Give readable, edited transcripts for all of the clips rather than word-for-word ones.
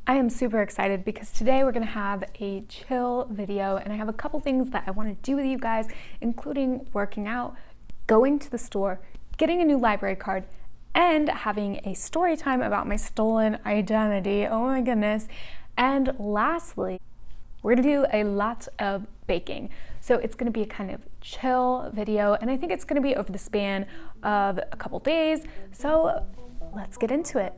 I am super excited because today we're gonna have a chill video and I have a couple things that I wanna do with you guys, including working out, going to the store, getting a new library card, and having a story time about my stolen identity. Oh my goodness. And lastly, we're gonna do a lot of baking. So it's gonna be a kind of chill video, and I think it's gonna be over the span of a couple days. So let's get into it.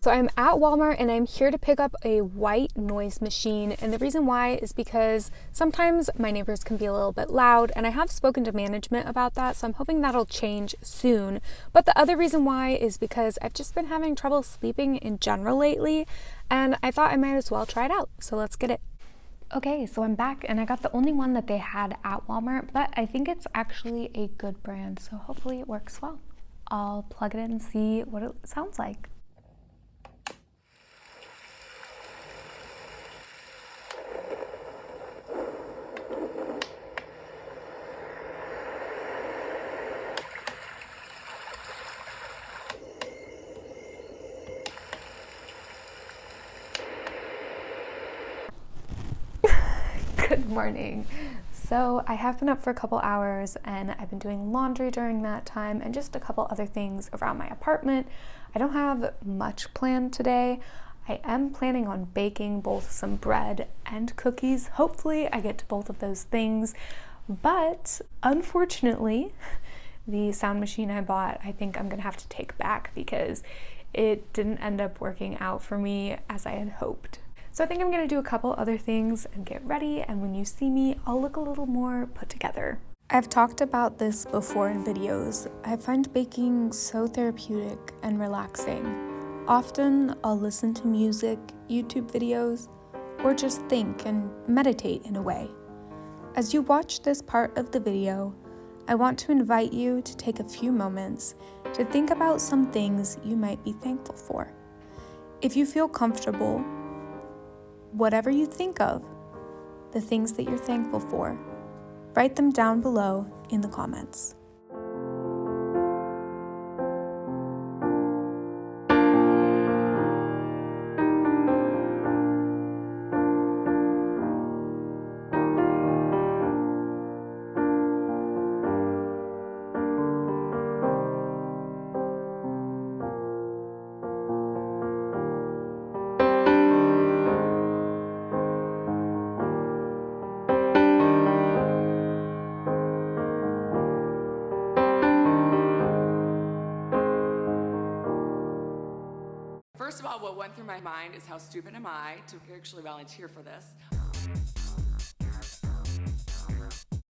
So I'm at Walmart and I'm here to pick up a white noise machine, and the reason why is because sometimes my neighbors can be a little bit loud, and I have spoken to management about that, so I'm hoping that'll change soon. But the other reason why is because I've just been having trouble sleeping in general lately, and I thought I might as well try it out. So let's get it. Okay, so I'm back and I got the only one that they had at Walmart, but I think it's actually a good brand, so hopefully it works well. I'll plug it in and see what it sounds like. Good morning. So I have been up for a couple hours and I've been doing laundry during that time and just a couple other things around my apartment. I don't have much planned today. I am planning on baking both some bread and cookies. Hopefully I get to both of those things, but unfortunately the sound machine I bought, I think I'm gonna have to take back because it didn't end up working out for me as I had hoped. So I think I'm gonna do a couple other things and get ready, and when you see me, I'll look a little more put together. I've talked about this before in videos. I find baking so therapeutic and relaxing. Often I'll listen to music, YouTube videos, or just think and meditate in a way. As you watch this part of the video, I want to invite you to take a few moments to think about some things you might be thankful for. If you feel comfortable, whatever you think of, the things that you're thankful for, write them down below in the comments. First of all, what went through my mind is how stupid am I to actually volunteer for this?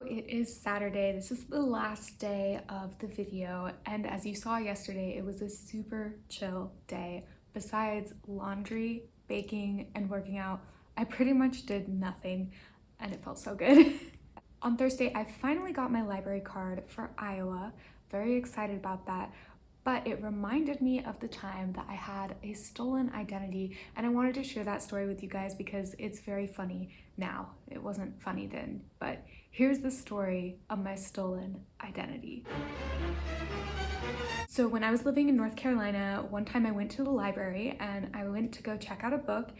It is Saturday. This is the last day of the video, and as you saw yesterday, it was a super chill day. Besides laundry, baking, and working out, I pretty much did nothing, and it felt so good. On Thursday, I finally got my library card for Iowa. Very excited about that. But it reminded me of the time that I had a stolen identity, and I wanted to share that story with you guys because it's very funny now. It wasn't funny then, but here's the story of my stolen identity. So when I was living in North Carolina, one time I went to the library and I went to go check out a book,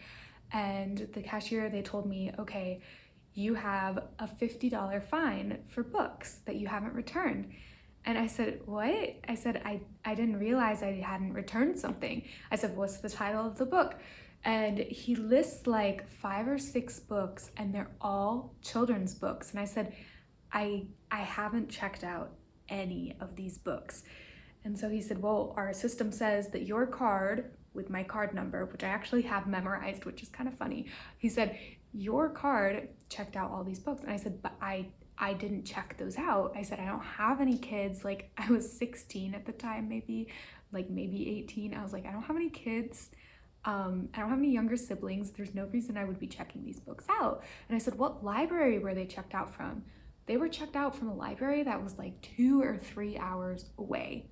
and the cashier, they told me, okay, you have a $50 fine for books that you haven't returned. And I said, what? I said, I didn't realize I hadn't returned something. I said, what's the title of the book? And he lists like 5 or 6 books, and they're all children's books. And I said, I haven't checked out any of these books. And so he said, well, our system says that your card, with my card number, which I actually have memorized, which is kind of funny. He said, your card checked out all these books. And I said, but I didn't check those out. I said, I don't have any kids. Like, I was 16 at the time, maybe 18. I was like, I don't have any kids. I don't have any younger siblings. There's no reason I would be checking these books out. And I said, what library were they checked out from? They were checked out from a library that was like 2 or 3 hours away.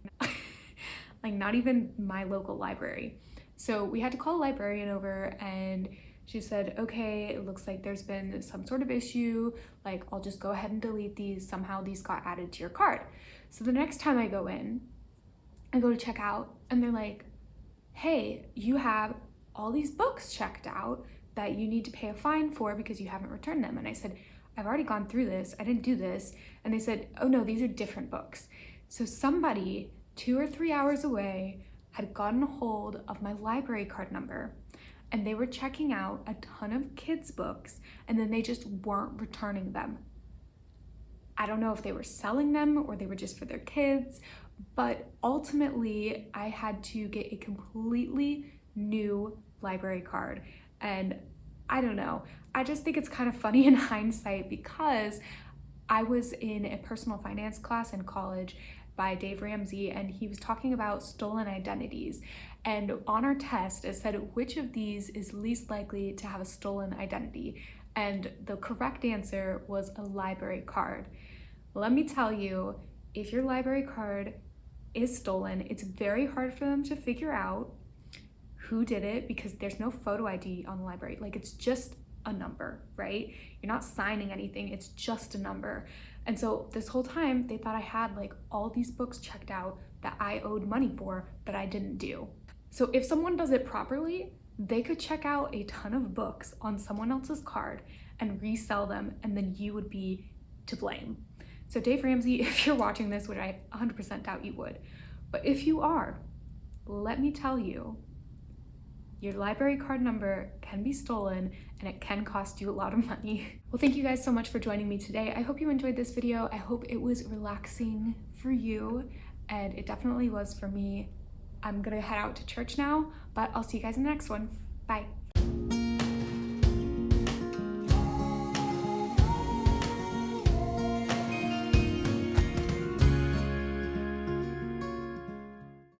like not even my local library. So we had to call a librarian over, and she said, okay, it looks like there's been some sort of issue. Like, I'll just go ahead and delete these. Somehow these got added to your card. So the next time I go in, I go to check out, and they're like, hey, you have all these books checked out that you need to pay a fine for because you haven't returned them. And I said, I've already gone through this. I didn't do this. And they said, oh no, these are different books. So somebody 2 or 3 hours away had gotten a hold of my library card number, and they were checking out a ton of kids' books, and then they just weren't returning them. I don't know if they were selling them or they were just for their kids, but ultimately I had to get a completely new library card. And I don't know, I just think it's kind of funny in hindsight, because I was in a personal finance class in college by Dave Ramsey, and he was talking about stolen identities. And on our test, it said, which of these is least likely to have a stolen identity? And the correct answer was a library card. Let me tell you, if your library card is stolen, it's very hard for them to figure out who did it, because there's no photo ID on the library. Like, it's just a number, right? You're not signing anything, it's just a number. And so this whole time they thought I had like all these books checked out that I owed money for that I didn't do. So if someone does it properly, they could check out a ton of books on someone else's card and resell them, and then you would be to blame. So Dave Ramsey, if you're watching this, which I 100% doubt you would, but if you are, let me tell you, your library card number can be stolen, and it can cost you a lot of money. Well, thank you guys so much for joining me today. I hope you enjoyed this video. I hope it was relaxing for you, and it definitely was for me. I'm gonna head out to church now, but I'll see you guys in the next one. Bye.